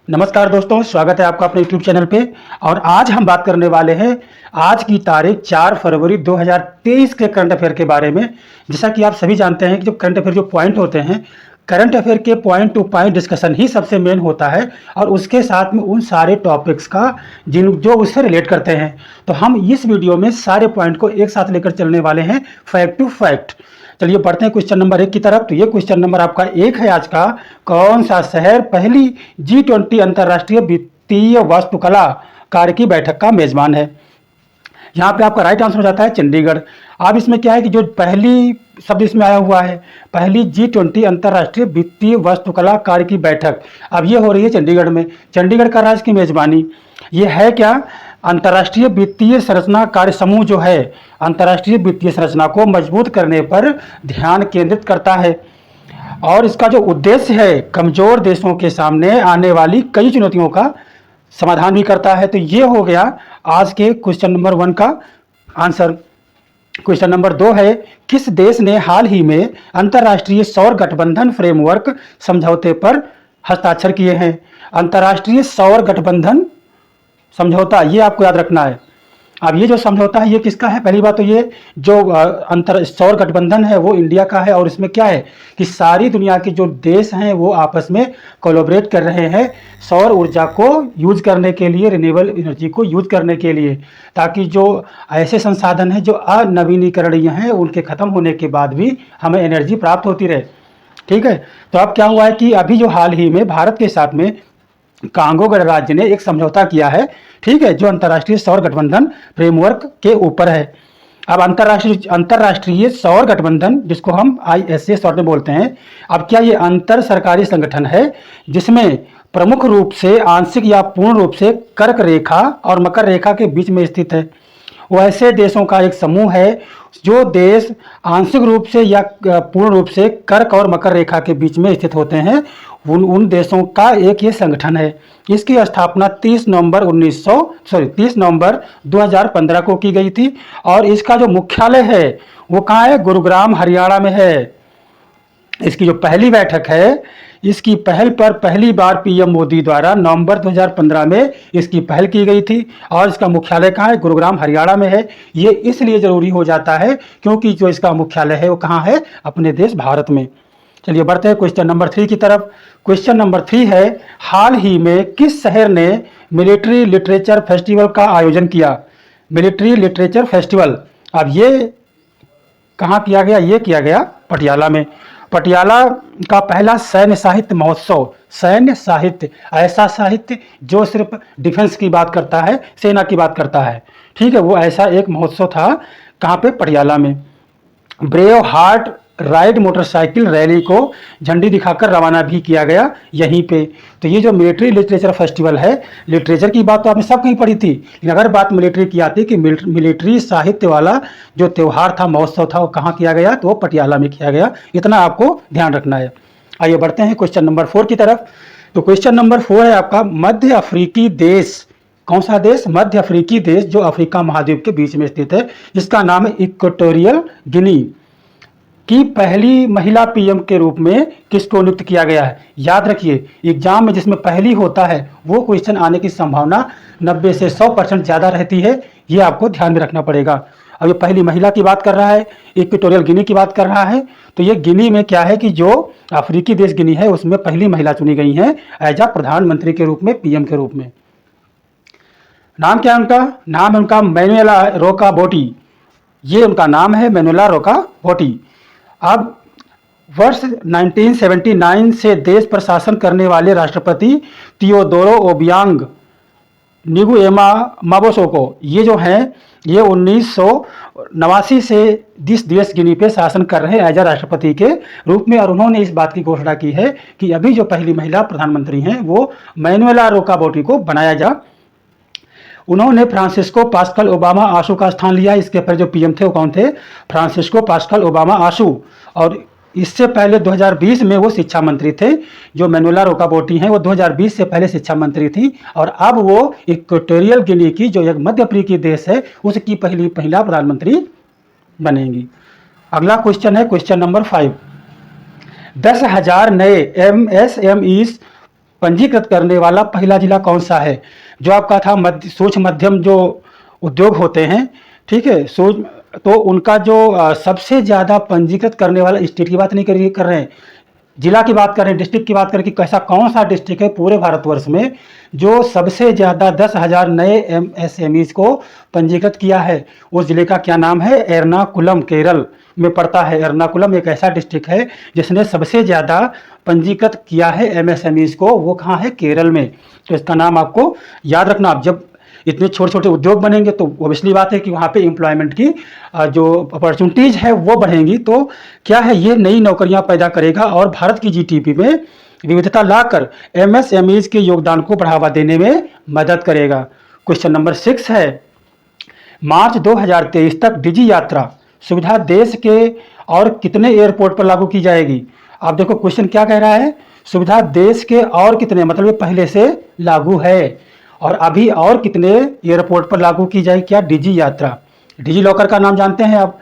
नमस्कार दोस्तों, स्वागत है आपका अपने YouTube चैनल पे। और आज हम बात करने वाले हैं आज की तारीख 4 फरवरी 2023 के करंट अफेयर के बारे में। जैसा कि आप सभी जानते हैं कि जो करंट अफेयर जो पॉइंट होते हैं, करंट अफेयर के पॉइंट टू पॉइंट डिस्कशन ही सबसे मेन होता है और उसके साथ में उन सारे टॉपिक्स का जो उससे रिलेट करते हैं। तो हम इस वीडियो में सारे पॉइंट को एक साथ लेकर चलने वाले हैं, फैक्ट टू फैक्ट। चलिए बढ़ते हैं क्वेश्चन नंबर 1 की तरफ। तो ये क्वेश्चन नंबर आपका 1 है आज का। कौन सा शहर पहली G20 अंतर्राष्ट्रीय वित्तीय वास्तुकला कार्य की बैठक का मेजबान है? यहाँ पे आपका राइट आंसर हो जाता है चंडीगढ़। अब इसमें क्या है कि जो पहली शब्द इसमें आया हुआ है, पहली G20 अंतर्राष्ट्रीय वित्तीय वास्तुकला कार्य की बैठक, अब ये हो रही है चंडीगढ़ में। चंडीगढ़ का राज्य की मेजबानी ये है क्या? अंतर्राष्ट्रीय वित्तीय संरचना कार्य समूह जो है, अंतर्राष्ट्रीय वित्तीय संरचना को मजबूत करने पर ध्यान केंद्रित करता है और इसका जो उद्देश्य है कमजोर देशों के सामने आने वाली कई चुनौतियों का समाधान भी करता है। तो ये हो गया आज के क्वेश्चन नंबर 1 का आंसर। क्वेश्चन नंबर 2 है, किस देश ने हाल ही में अंतर्राष्ट्रीय सौर गठबंधन फ्रेमवर्क समझौते पर हस्ताक्षर किए हैं? अंतर्राष्ट्रीय सौर गठबंधन समझौता, ये आपको याद रखना है। अब ये जो समझौता है ये किसका है? पहली बात तो ये जो अंतर सौर गठबंधन है वो इंडिया का है और इसमें क्या है कि सारी दुनिया के जो देश हैं वो आपस में कोलैबोरेट कर रहे हैं सौर ऊर्जा को यूज करने के लिए, रिन्यूएबल एनर्जी को यूज करने के लिए, ताकि जो ऐसे संसाधन हैं जो अनवीनीकरणीय हैं उनके ख़त्म होने के बाद भी हमें एनर्जी प्राप्त होती रहे। ठीक है, तो अब क्या हुआ है कि अभी जो हाल ही में भारत के साथ में कांगो गणराज्य ने एक समझौता किया है, ठीक है, जो अंतर्राष्ट्रीय सौर गठबंधन फ्रेमवर्क के ऊपर है। अब अंतर्राष्ट्रीय सौर गठबंधन, जिसको हम ISA शॉर्ट में बोलते हैं, अब क्या ये अंतर सरकारी संगठन है जिसमें प्रमुख रूप से आंशिक या पूर्ण रूप से कर्क रेखा और मकर रेखा के बीच में स्थित है। वैसे देशों का एक समूह है जो देश आंशिक रूप से या पूर्ण रूप से कर्क और मकर रेखा के बीच में स्थित होते हैं, उन देशों का एक ये संगठन है। इसकी स्थापना 30 नवंबर 2015 को की गई थी और इसका जो मुख्यालय है वो कहाँ है? गुरुग्राम, हरियाणा में है। इसकी जो पहली बैठक है, इसकी पहल पर पहली बार PM मोदी द्वारा नवंबर 2015 में इसकी पहल की गई थी और इसका मुख्यालय कहाँ है? गुरुग्राम, हरियाणा में है। ये इसलिए जरूरी हो जाता है क्योंकि जो इसका मुख्यालय है वो कहाँ है? अपने देश भारत में। चलिए बढ़ते हैं क्वेश्चन नंबर 3 की तरफ। क्वेश्चन नंबर 3 है, हाल ही में किस शहर ने मिलिट्री लिटरेचर फेस्टिवल का आयोजन किया? मिलिट्री लिटरेचर फेस्टिवल, अब ये कहाँ किया गया? ये किया गया पटियाला में। पटियाला का पहला सैन्य साहित्य महोत्सव, सैन्य साहित्य, ऐसा साहित्य जो सिर्फ डिफेंस की बात करता है, सेना की बात करता है, ठीक है, वो ऐसा एक महोत्सव था। कहाँ पे? पटियाला में। Brave heart ride motorcycle rally को झंडी दिखाकर रवाना भी किया गया यहीं पे। तो ये जो मिलिट्री लिटरेचर फेस्टिवल है, लिटरेचर की बात तो आपने सब कहीं पढ़ी थी, लेकिन अगर बात मिलिट्री की आती कि मिलिट्री साहित्य वाला जो त्यौहार था, महोत्सव था, वो कहाँ किया गया? तो वो पटियाला में किया गया। इतना आपको ध्यान रखना है। आइए बढ़ते हैं क्वेश्चन नंबर 4 की तरफ। तो क्वेश्चन नंबर 4 है आपका, मध्य अफ्रीकी देश, कौन सा देश? मध्य अफ्रीकी देश जो अफ्रीका महाद्वीप के बीच में स्थित है, जिसका नाम है इक्वेटोरियल गिनी, की पहली महिला PM के रूप में किसको नियुक्त किया गया है? याद रखिए, एग्जाम में जिसमें पहली होता है वो क्वेश्चन आने की संभावना 90 से 100% ज़्यादा रहती है, ये आपको ध्यान में रखना पड़ेगा। अब ये पहली महिला की बात कर रहा है, इक्वेटोरियल गिनी की बात कर रहा है। तो ये गिनी में क्या है कि जो अफ्रीकी देश गिनी है उसमें पहली महिला चुनी गई हैं एज आ प्रधानमंत्री के रूप में, PM के रूप में। नाम क्या है उनका? नाम है उनका मैनुएला रोका बोटी, ये उनका नाम है, मैनुएला रोका बोटी। अब वर्ष 1979 से देश पर शासन करने वाले राष्ट्रपति थियोडोरो ओबियांग निगुएमा माबोसोको, ये जो हैं ये 1989 से देश गिनी पे शासन कर रहे हैं एज आ राष्ट्रपति के रूप में। और उन्होंने इस बात की घोषणा की है कि अभी जो पहली महिला प्रधानमंत्री हैं वो मैनुएला रोका बोटी को बनाया जा। उन्होंने फ्रांसिस्को पास्कल ओबामा आशु का स्थान लिया। इसके पहले जो PM थे वो कौन थे? फ्रांसिस्को पास्कल ओबामा आशु। और इससे पहले 2020 में वो शिक्षा मंत्री थे। जो मैनुएला रोकाबोटी हैं वो 2020 से पहले शिक्षा मंत्री थी और अब वो इक्वेटोरियल गिनी की जो एक मध्य अफ्रीकी देश है उसकी महिला प्रधानमंत्री बनेंगी। अगला क्वेश्चन है क्वेश्चन नंबर 5। 10,000 नए MSMEs पंजीकृत करने वाला पहला जिला कौन सा है? जो आपका था सूक्ष्म मध्यम जो उद्योग होते हैं, ठीक है, तो उनका जो सबसे ज़्यादा पंजीकृत करने वाला स्टेट की बात नहीं कर रहे हैं, जिला की बात कर रहे हैं, डिस्ट्रिक्ट की बात करें कि कैसा कौन सा डिस्ट्रिक्ट है पूरे भारतवर्ष में जो सबसे ज़्यादा 10,000 नए MSMEs को पंजीकृत किया है। उस जिले का क्या नाम है? एर्नाकुलम, केरल में पड़ता है। एर्नाकुलम एक ऐसा डिस्ट्रिक्ट है जिसने सबसे ज़्यादा पंजीकृत किया है MSMEs को। वो कहाँ है? केरल में। तो इसका नाम आपको याद रखना। आप जब इतने छोटे छोटे उद्योग बनेंगे तो ऑब्वियसली बात है कि वहाँ पे एम्प्लॉयमेंट की जो अपॉर्चुनिटीज है वो बढ़ेंगी। तो क्या है, ये नई नौकरियाँ पैदा करेगा और भारत की GDP में विविधता लाकर MSMEs के योगदान को बढ़ावा देने में मदद करेगा। क्वेश्चन नंबर 6 है, मार्च 2023 तक डिजी यात्रा सुविधा देश के और कितने एयरपोर्ट पर लागू की जाएगी? आप देखो क्वेश्चन क्या कह रहा है, सुविधा देश के और कितने, मतलब ये पहले से लागू है और अभी और कितने एयरपोर्ट पर लागू की जाएगी? क्या? डिजी यात्रा। डिजी लॉकर का नाम जानते हैं आप?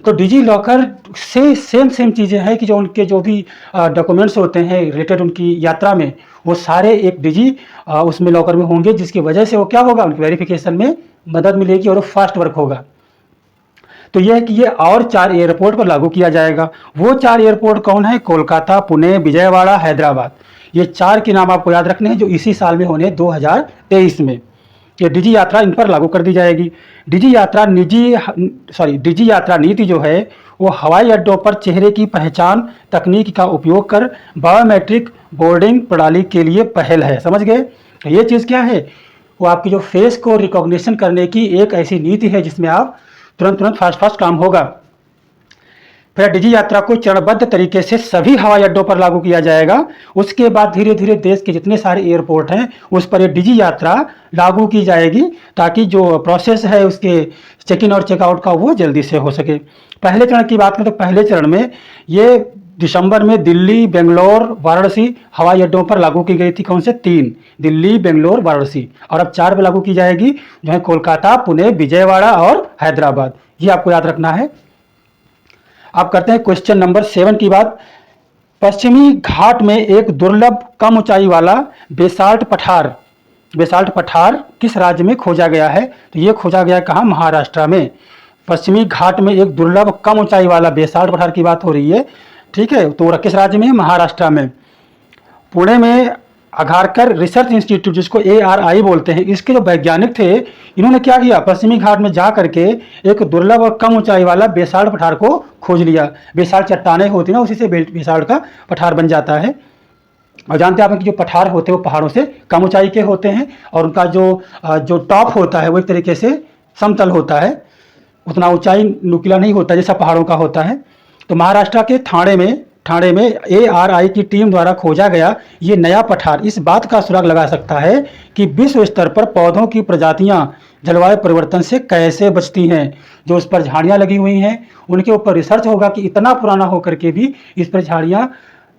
तो डिजी लॉकर से सेम चीज़ें हैं कि जो उनके जो भी डॉक्यूमेंट्स होते हैं रिलेटेड उनकी यात्रा में, वो सारे एक डिजी उसमें लॉकर में होंगे, जिसकी वजह से वो क्या होगा, उनकी वेरिफिकेशन में मदद मिलेगी और फास्ट वर्क होगा। तो यह है कि ये और 4 एयरपोर्ट पर लागू किया जाएगा। वो 4 एयरपोर्ट कौन है? कोलकाता, पुणे, विजयवाड़ा, हैदराबाद। ये 4 के नाम आपको याद रखने हैं जो इसी साल में होने 2023 में। ये डिजी यात्रा इन पर लागू कर दी जाएगी। डिजी यात्रा नीति जो है वो हवाई अड्डों पर चेहरे की पहचान तकनीक का उपयोग कर बायोमेट्रिक बोर्डिंग प्रणाली के लिए पहल है। समझ गए? ये चीज़ क्या है? वो आपकी जो फेस को रिकॉग्निशन करने की एक ऐसी नीति है जिसमें आप तुरंत फास्ट काम होगा। फिर डिजी यात्रा को चरणबद्ध तरीके से सभी हवाई अड्डों पर लागू किया जाएगा। उसके बाद धीरे धीरे देश के जितने सारे एयरपोर्ट हैं उस पर ये डिजी यात्रा लागू की जाएगी ताकि जो प्रोसेस है उसके चेक इन और चेकआउट का वो जल्दी से हो सके। पहले चरण की बात करें तो पहले चरण में ये दिसंबर में दिल्ली, बेंगलोर, वाराणसी हवाई अड्डों पर लागू की गई थी। कौन से? 3, दिल्ली, बेंगलोर, वाराणसी। और अब 4 पर लागू की जाएगी जो है कोलकाता, पुणे, विजयवाड़ा और हैदराबाद। ये आपको याद रखना है। आप करते हैं क्वेश्चन नंबर 7 की बात। पश्चिमी घाट में एक दुर्लभ कम ऊंचाई वाला बेसाल्ट पठार किस राज्य में खोजा गया है? तो ये खोजा गया कहाँ? महाराष्ट्र में। पश्चिमी घाट में एक दुर्लभ कम ऊंचाई वाला बेसाल्ट पठार की बात हो रही है, ठीक है। तो किस राज्य में? महाराष्ट्र में। पुणे में अघारकर रिसर्च इंस्टीट्यूट, जिसको ARI बोलते हैं, इसके जो वैज्ञानिक थे इन्होंने क्या किया, पश्चिमी घाट में जा करके एक दुर्लभ और कम ऊंचाई वाला बेसाल्ट पठार को खोज लिया। बेसाल्ट चट्टानें होती ना, उसी से बेसाल्ट का पठार बन जाता है। और जानते हैं आप कि जो पठार होते हैं वो पहाड़ों से कम ऊंचाई के होते हैं और उनका जो टॉप होता है वो एक तरीके से समतल होता है, उतना ऊंचाई नुकीला नहीं होता जैसा पहाड़ों का होता है। तो महाराष्ट्र के ठाणे में ARI की टीम द्वारा खोजा गया ये नया पठार इस बात का सुराग लगा सकता है कि विश्व स्तर पर पौधों की प्रजातियां जलवायु परिवर्तन से कैसे बचती हैं। जो उस पर झाड़ियां लगी हुई हैं उनके ऊपर रिसर्च होगा कि इतना पुराना होकर के भी इस पर झाड़ियां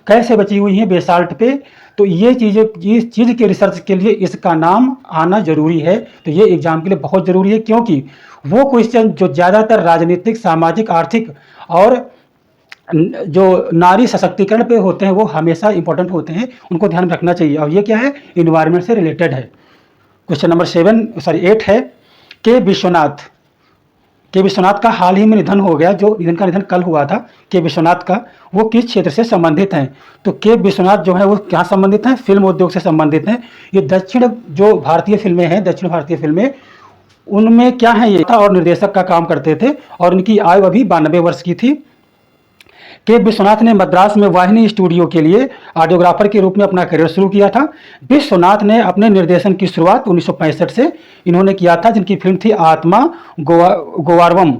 कैसे बची हुई हैं बेसाल्ट पे। तो ये इस चीज़ के रिसर्च के लिए इसका नाम आना जरूरी है। तो ये एग्जाम के लिए बहुत ज़रूरी है, क्योंकि वो क्वेश्चन जो ज़्यादातर राजनीतिक, सामाजिक, आर्थिक और जो नारी सशक्तिकरण पे होते हैं वो हमेशा इंपॉर्टेंट होते हैं, उनको ध्यान में रखना चाहिए। और ये क्या है? इन्वायरमेंट से रिलेटेड है। क्वेश्चन नंबर 8 है के विश्वनाथ का हाल ही में निधन हो गया, जो जिनका निधन कल हुआ था के विश्वनाथ का, वो किस क्षेत्र से संबंधित हैं? तो के विश्वनाथ जो है वो क्या संबंधित हैं? फिल्म उद्योग से संबंधित हैं। ये दक्षिण भारतीय फिल्में उनमें क्या है, ये और निर्देशक का काम करते थे और इनकी आयु अभी 92 वर्ष की थी। के विश्वनाथ ने मद्रास में वाहिनी स्टूडियो के लिए ऑडियोग्राफर के रूप में अपना करियर शुरू किया था। विश्वनाथ ने अपने निर्देशन की शुरुआत 1965 से इन्होंने किया था, जिनकी फिल्म थी आत्मा गोवारवम।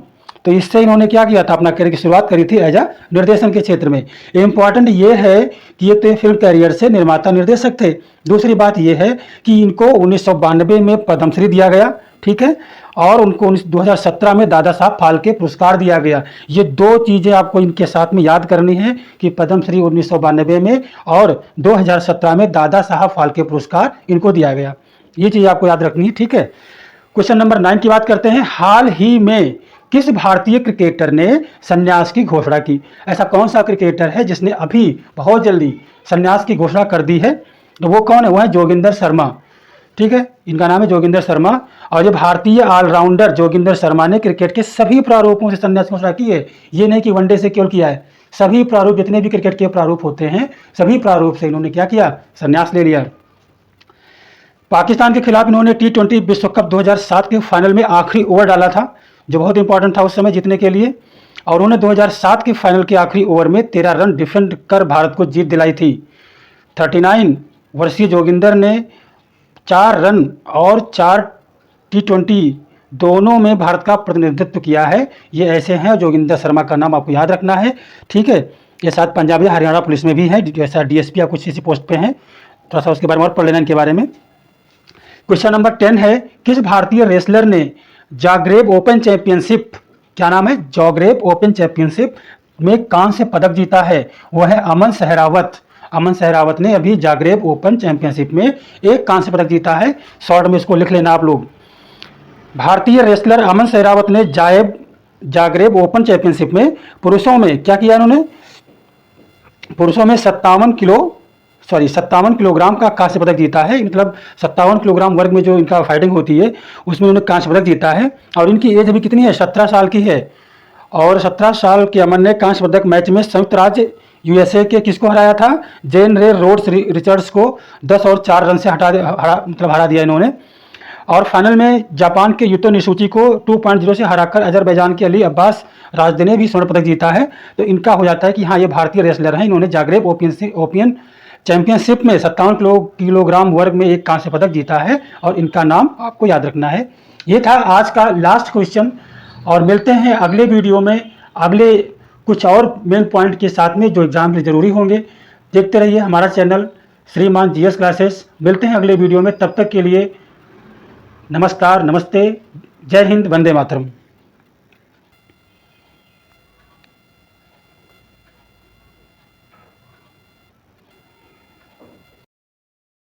तो इससे इन्होंने क्या किया था, अपना करियर की शुरुआत करी थी एज निर्देशन के क्षेत्र में। इम्पॉर्टेंट ये है कि ये तो फिल्म करियर से निर्माता निर्देशक थे। दूसरी बात ये है कि इनको 1992 में पद्मश्री दिया गया, ठीक है, और उनको 2017 में दादा साहब फाल्के पुरस्कार दिया गया। ये 2 चीज़ें आपको इनके साथ में याद करनी है कि पद्मश्री 1992 में और 2017 में दादा साहब फाल्के पुरस्कार इनको दिया गया। ये चीज़ आपको याद रखनी है, ठीक है। क्वेश्चन नंबर 9 की बात करते हैं। हाल ही में किस भारतीय क्रिकेटर ने संन्यास की घोषणा की? ऐसा कौन सा क्रिकेटर है जिसने अभी बहुत जल्दी संन्यास की घोषणा कर दी है? तो वो कौन है? वो है जोगिंदर शर्मा। ठीक है, इनका नाम है जोगिंदर शर्मा। और ये भारतीय ऑलराउंडर जोगिंदर शर्मा ने क्रिकेट के सभी प्रारूपों से संन्यास की घोषणा की है। ये नहीं कि वनडे से केवल किया है, सभी प्रारूप, जितने भी क्रिकेट के प्रारूप होते हैं सभी प्रारूप से इन्होंने क्या किया? संन्यास ले लिया। पाकिस्तान के खिलाफ इन्होंने T20 विश्व कप 2007 के फाइनल में आखिरी ओवर डाला था, जो बहुत इंपॉर्टेंट था उस समय जीतने के लिए। और उन्होंने 2007 के फाइनल के आखिरी ओवर में 13 रन डिफेंड कर भारत को जीत दिलाई थी। 39 वर्षीय जोगिंदर ने 4 रन और 4 T20 दोनों में भारत का प्रतिनिधित्व किया है। ये ऐसे हैं, जोगिंदर शर्मा का नाम आपको याद रखना है। ठीक है, ये शायद पंजाब या हरियाणा पुलिस में भी है, जैसा DSP या कुछ इसी पोस्ट पे हैं। थोड़ा सा उसके बारे में और पढ़ लेना इनके बारे में। क्वेश्चन नंबर 10 है, किस भारतीय रेसलर ने जाग्रेब ओपन चैंपियनशिप, क्या नाम है? जाग्रेब ओपन चैंपियनशिप में कांस्य पदक जीता है? वो है अमन सहरावत। अमन सहरावत ने अभी जाग्रेब ओपन चैंपियनशिप में एक कांस्य पदक जीता है। शॉर्ट में इसको लिख लेना आप लोग। भारतीय रेसलर अमन सहरावत ने जाग्रेब ओपन चैंपियनशिप में पुरुषों में क्या किया? इन्होंने पुरुषों में 57 किलोग्राम का कांस्य पदक जीता है। मतलब 57 किलोग्राम वर्ग में जो इनका फाइटिंग होती है उसमें उन्होंने कांस्य पदक जीता है। और इनकी एज अभी कितनी है? 17 साल की है। और 17 साल के अमन ने कांस्य पदक मैच में संयुक्त राज्य USA के किसको हराया था? जेन रे रोड्स रिचर्ड्स को 10 और 4 रन से हरा दिया इन्होंने। और फाइनल में जापान के युतो निशुची को 2.0 से हराकर अजरबैजान के अली अब्बास राजदी ने भी स्वर्ण पदक जीता है। तो इनका हो जाता है कि हाँ, ये भारतीय रेसलर हैं। इन्होंने जाग्रेब ओपन चैंपियनशिप में 57 किलोग्राम वर्ग में एक कांस्य पदक जीता है, और इनका नाम आपको याद रखना है। ये था आज का लास्ट क्वेश्चन, और मिलते हैं अगले वीडियो में अगले कुछ और मेन पॉइंट के साथ में जो एग्जाम के जरूरी होंगे। देखते रहिए हमारा चैनल श्रीमान GS क्लासेस। मिलते हैं अगले वीडियो में, तब तक के लिए नमस्कार, नमस्ते, जय हिंद, वंदे मातरम।